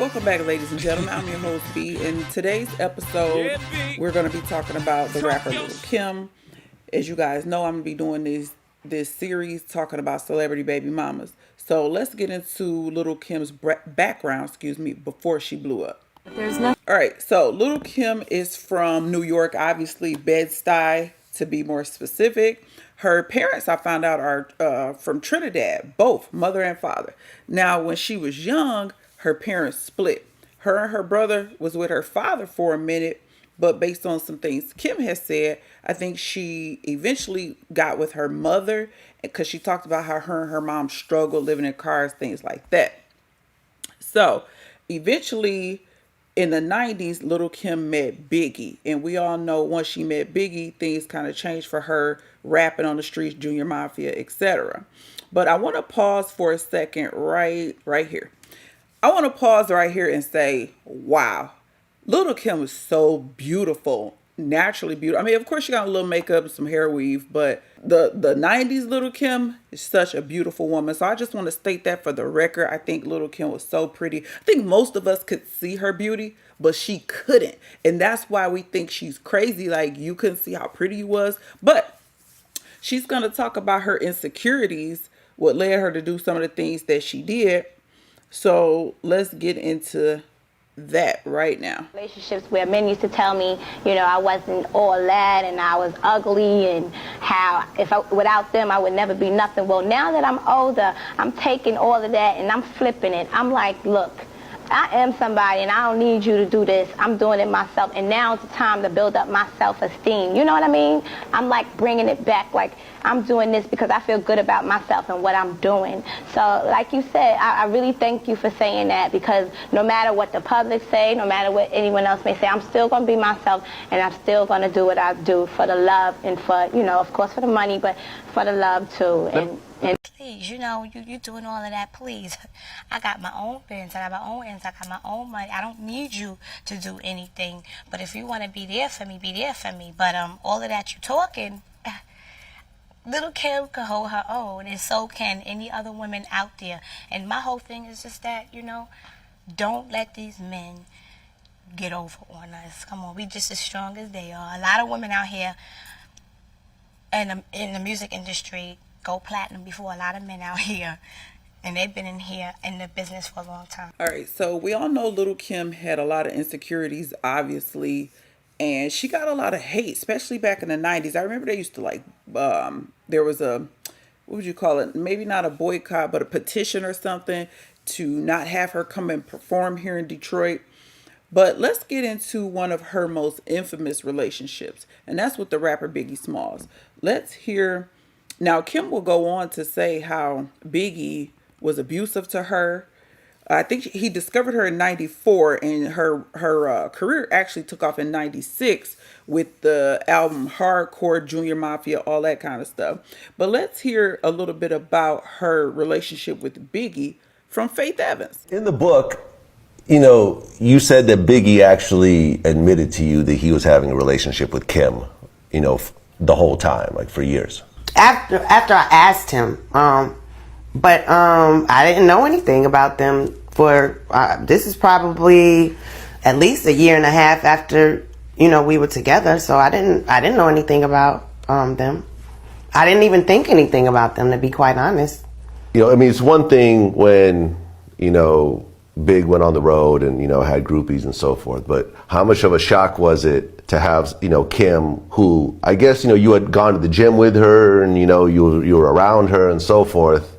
Welcome back, ladies and gentlemen. I'm your host, B. In today's episode, we're going to be talking about the rapper Lil Kim. As you guys know, I'm going to be doing this series talking about celebrity baby mamas. So let's get into Lil Kim's background, before she blew up. All right, so Lil Kim is from New York, obviously Bed-Stuy to be more specific. Her parents, I found out, are from Trinidad, both mother and father. Now, when she was young, her parents split. Her and her brother was with her father for a minute, but based on some things Kim has said, I think she eventually got with her mother because she talked about how her and her mom struggled living in cars, things like that. So, eventually, in the 90s, Lil Kim met Biggie. And we all know once she met Biggie, things kind of changed for her, rapping on the streets, Junior Mafia, etc. But I want to pause for a second right here. I want to pause right here and say, wow, Lil Kim is so beautiful, naturally beautiful. I mean, of course, she got a little makeup and some hair weave, but the 90s Lil Kim is such a beautiful woman. So I just want to state that for the record. I think Lil Kim was so pretty. I think most of us could see her beauty, but she couldn't. And that's why we think she's crazy. Like, you couldn't see how pretty you was. But she's going to talk about her insecurities, what led her to do some of the things that she did. So let's get into that right now. Relationships where men used to tell me, I wasn't all that and I was ugly and how without them I would never be nothing. Well, now that I'm older, I'm taking all of that and I'm flipping it. I'm like, look, I am somebody and I don't need you to do this. I'm doing it myself, and now it's the time to build up my self-esteem. You know what I mean? I'm like bringing it back, like I'm doing this because I feel good about myself and what I'm doing. So like you said, I really thank you for saying that, because no matter what the public say, no matter what anyone else may say, I'm still going to be myself, and I'm still going to do what I do for the love and for, of course for the money, but for the love too. And please, you doing all of that, please. I got my own business, I got my own ends, I got my own money. I don't need you to do anything. But if you want to be there for me, be there for me. But all of that you talking, Lil Kim can hold her own, and so can any other women out there. And my whole thing is just that, don't let these men get over on us. Come on, we just as strong as they are. A lot of women out here in the music industry go platinum before a lot of men out here, and they've been in the business for a long time. All right, so we all know Lil Kim had a lot of insecurities, obviously, and she got a lot of hate, especially back in the 90s. I remember they used to there was a, what would you call it? Maybe not a boycott, but a petition or something to not have her come and perform here in Detroit. But let's get into one of her most infamous relationships, and that's with the rapper Biggie Smalls. Let's hear. Now, Kim will go on to say how Biggie was abusive to her. I think he discovered her in 94, and her career actually took off in 96 with the album Hardcore, Junior Mafia, all that kind of stuff. But let's hear a little bit about her relationship with Biggie from Faith Evans. In the book, you said that Biggie actually admitted to you that he was having a relationship with Kim, the whole time, like for years. After I asked him, but I didn't know anything about them for this is probably at least a year and a half after we were together. So I didn't know anything about them. I didn't even think anything about them, to be quite honest. It's one thing when Big went on the road and had groupies and so forth, but how much of a shock was it to have Kim, who I guess you had gone to the gym with her and you were around her and so forth,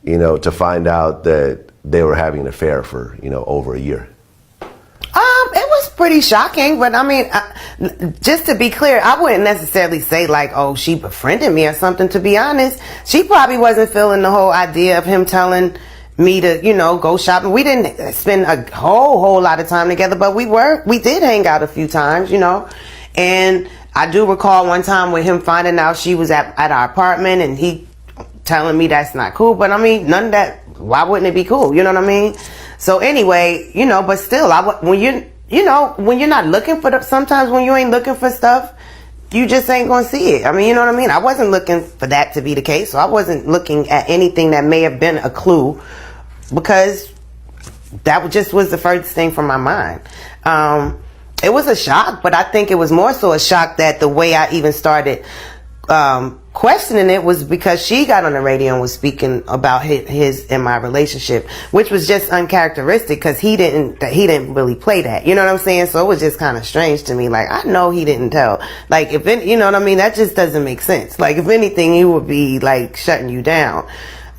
to find out that they were having an affair for over a year? It was pretty shocking, but I mean, just to be clear, I wouldn't necessarily say like, oh, she befriended me or something. To be honest, she probably wasn't feeling the whole idea of him telling me to, go shopping. We didn't spend a whole lot of time together, but we did hang out a few times, and I do recall one time with him finding out she was at our apartment and he telling me that's not cool. But I mean, none of that, why wouldn't it be cool? You know what I mean? So anyway, but still, when you're not looking for sometimes when you ain't looking for stuff, you just ain't gonna see it. I mean, you know what I mean? I wasn't looking for that to be the case, so I wasn't looking at anything that may have been a clue, because that just was the first thing from my mind. It was a shock, but I think it was more so a shock that the way I even started questioning it was because she got on the radio and was speaking about his and my relationship, which was just uncharacteristic because he didn't really play that. You know what I'm saying? So it was just kind of strange to me. Like, I know he didn't tell. Like, you know what I mean? That just doesn't make sense. Like, if anything, he would be like shutting you down.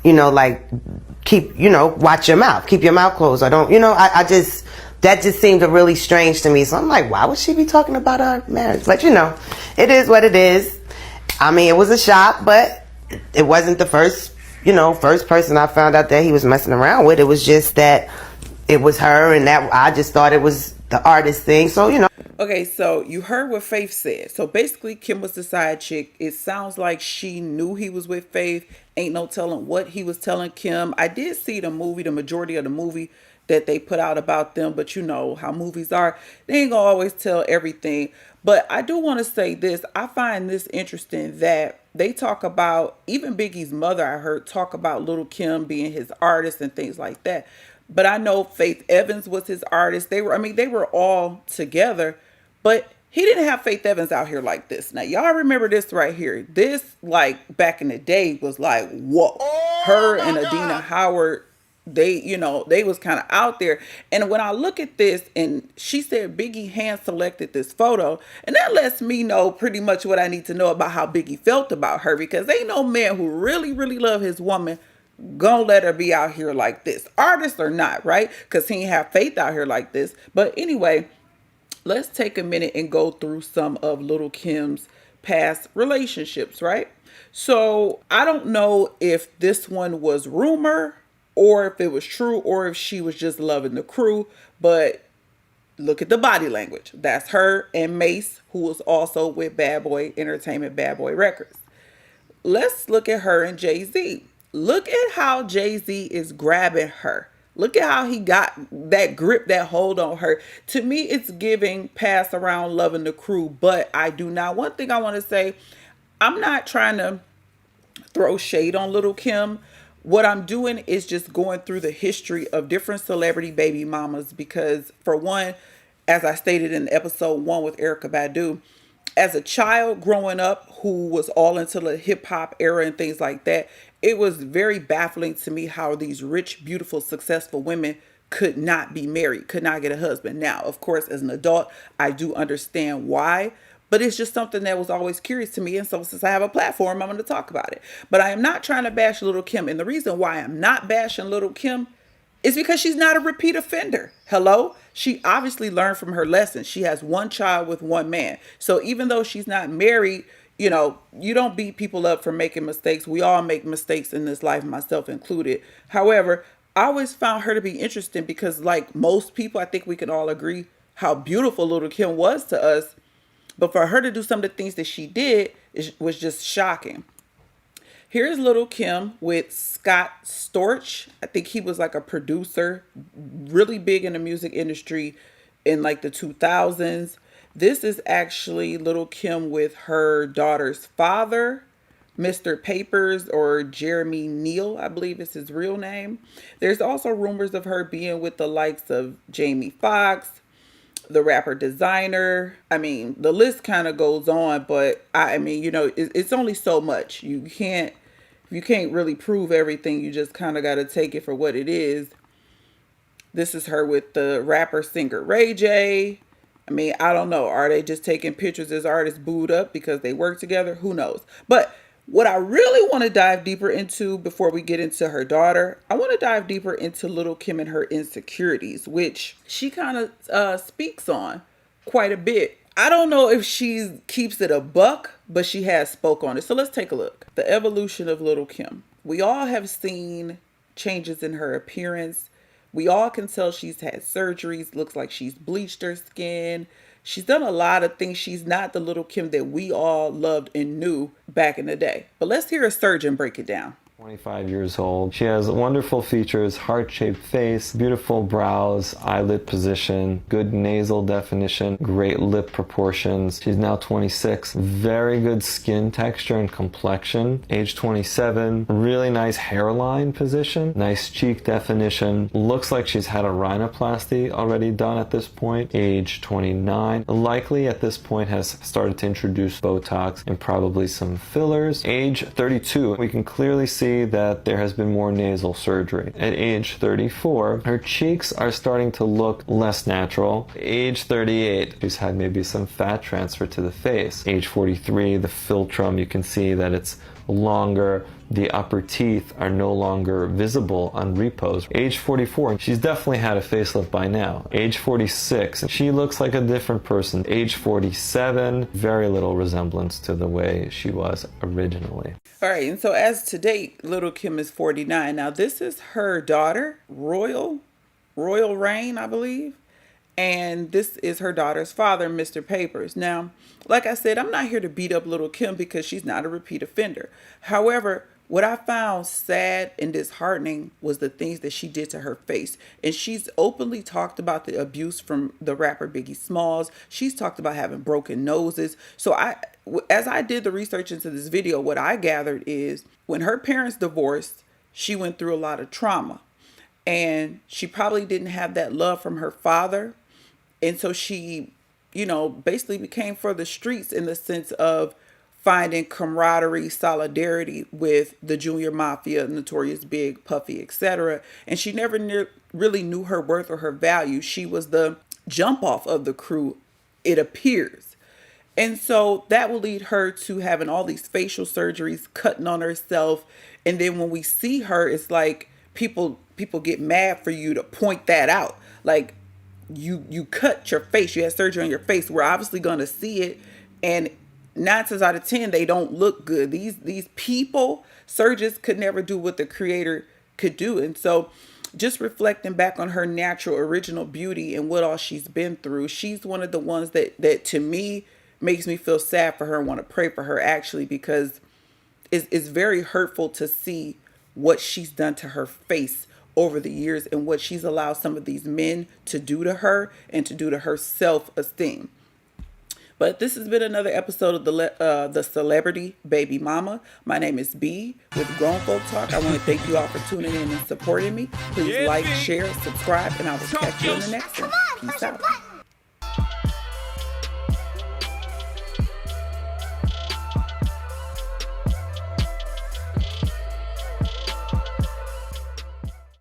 You know, like, watch your mouth. Keep your mouth closed. That just seemed really strange to me. So I'm like, why would she be talking about our marriage? But, it is what it is. I mean, it was a shock, but it wasn't the first person I found out that he was messing around with. It was just that it was her, and that I just thought it was the artist thing. So, Okay, so you heard what Faith said. So basically, Kim was the side chick. It sounds like she knew he was with Faith. Ain't no telling what he was telling Kim. I did see the majority of the movie that they put out about them, but you know how movies are. They ain't gonna always tell everything. But I do want to say this. I find this interesting that they talk about, even Biggie's mother, I heard talk about Lil Kim being his artist and things like that. But I know Faith Evans was his artist. They were all together, but he didn't have Faith Evans out here like this. Now, y'all remember this right here. This, like, back in the day was like, whoa. Her and Adina Howard, they was kind of out there. And when I look at this, and she said Biggie hand selected this photo, and that lets me know pretty much what I need to know about how Biggie felt about her, because ain't no man who really, really love his woman gonna let her be out here like this, artist or not, right? Because he ain't have Faith out here like this. But anyway, let's take a minute and go through some of Lil Kim's past relationships, right? So I don't know if this one was rumor or if it was true or if she was just loving the crew, but look at the body language. That's her and Mace, who was also with Bad Boy Entertainment, Bad Boy Records. Let's look at her and Jay-Z. Look at how Jay-Z is grabbing her. Look at how he got that grip, that hold on her. To me, it's giving pass around loving the crew. But I do not. One thing I want to say, I'm not trying to throw shade on Lil Kim. What I'm doing is just going through the history of different celebrity baby mamas. Because for one, as I stated in episode 1 with Erykah Badu, as a child growing up who was all into the hip hop era and things like that, it was very baffling to me how these rich, beautiful, successful women could not be married, could not get a husband. Now, of course, as an adult, I do understand why, but it's just something that was always curious to me. And so since I have a platform, I'm going to talk about it. But I am not trying to bash Lil Kim. And the reason why I'm not bashing Lil Kim is because she's not a repeat offender. Hello? She obviously learned from her lessons. She has one child with one man. So even though she's not married, you don't beat people up for making mistakes. We all make mistakes in this life, myself included. However, I always found her to be interesting because, like most people, I think we can all agree how beautiful Lil Kim was to us. But for her to do some of the things that she did was just shocking. Here's Lil Kim with Scott Storch. I think he was like a producer, really big in the music industry in like the 2000s. This is actually Lil Kim with her daughter's father, Mr. Papers, or Jeremy Neal, I believe is his real name. There's also rumors of her being with the likes of Jamie Foxx, the rapper Designer. I mean, the list kind of goes on, but it's only so much. You can't really prove everything. You just kind of got to take it for what it is. This is her with the rapper singer Ray J. I mean, I don't know. Are they just taking pictures as artists booed up because they work together? Who knows? But what I really want to dive deeper into before we get into her daughter, I want to dive deeper into Lil Kim and her insecurities, which she kind of speaks on quite a bit. I don't know if she keeps it a buck, but she has spoke on it. So let's take a look. The evolution of Lil Kim. We all have seen changes in her appearance. We all can tell she's had surgeries. Looks like she's bleached her skin. She's done a lot of things. She's not the Lil Kim that we all loved and knew back in the day. But let's hear a surgeon break it down. 25 years old. She has wonderful features, heart-shaped face, beautiful brows, eyelid position, good nasal definition, great lip proportions. She's now 26. Very good skin texture and complexion. Age 27. Really nice hairline position. Nice cheek definition. Looks like she's had a rhinoplasty already done at this point. Age 29. Likely at this point has started to introduce Botox and probably some fillers. Age 32. We can clearly see that there has been more nasal surgery. At age 34, her cheeks are starting to look less natural. Age 38, she's had maybe some fat transfer to the face. Age 43, the philtrum, you can see that it's longer. The upper teeth are no longer visible on repose. Age 44, she's definitely had a facelift by now. Age 46, she looks like a different person. Age 47, very little resemblance to the way she was originally. All right, and so as to date, Lil Kim is 49. Now, this is her daughter, Royal Reign, I believe. And this is her daughter's father, Mr. Papers. Now, like I said, I'm not here to beat up Lil Kim because she's not a repeat offender. However, what I found sad and disheartening was the things that she did to her face. And she's openly talked about the abuse from the rapper Biggie Smalls. She's talked about having broken noses. So as I did the research into this video, what I gathered is when her parents divorced, she went through a lot of trauma. And she probably didn't have that love from her father. And so she, basically became for the streets in the sense of finding camaraderie, solidarity with the Junior Mafia, Notorious Big, Puffy, etc. And she never really knew her worth or her value. She was the jump off of the crew, it appears. And so that will lead her to having all these facial surgeries, cutting on herself. And then when we see her, it's like people get mad for you to point that out. Like, you cut your face, you had surgery on your face. We're obviously going to see it. And 9 times out of 10, they don't look good. These people, surgeons could never do what the creator could do. And so just reflecting back on her natural original beauty and what all she's been through, she's one of the ones that to me makes me feel sad for her and want to pray for her, actually, because it's very hurtful to see what she's done to her face over the years and what she's allowed some of these men to do to her and to do to her self-esteem. But this has been another episode of the Celebrity Baby Mama. My name is B with Grown Folk Talk. I want to thank you all for tuning in and supporting me. Please like, share, subscribe, and I will catch you in the next one. Peace out.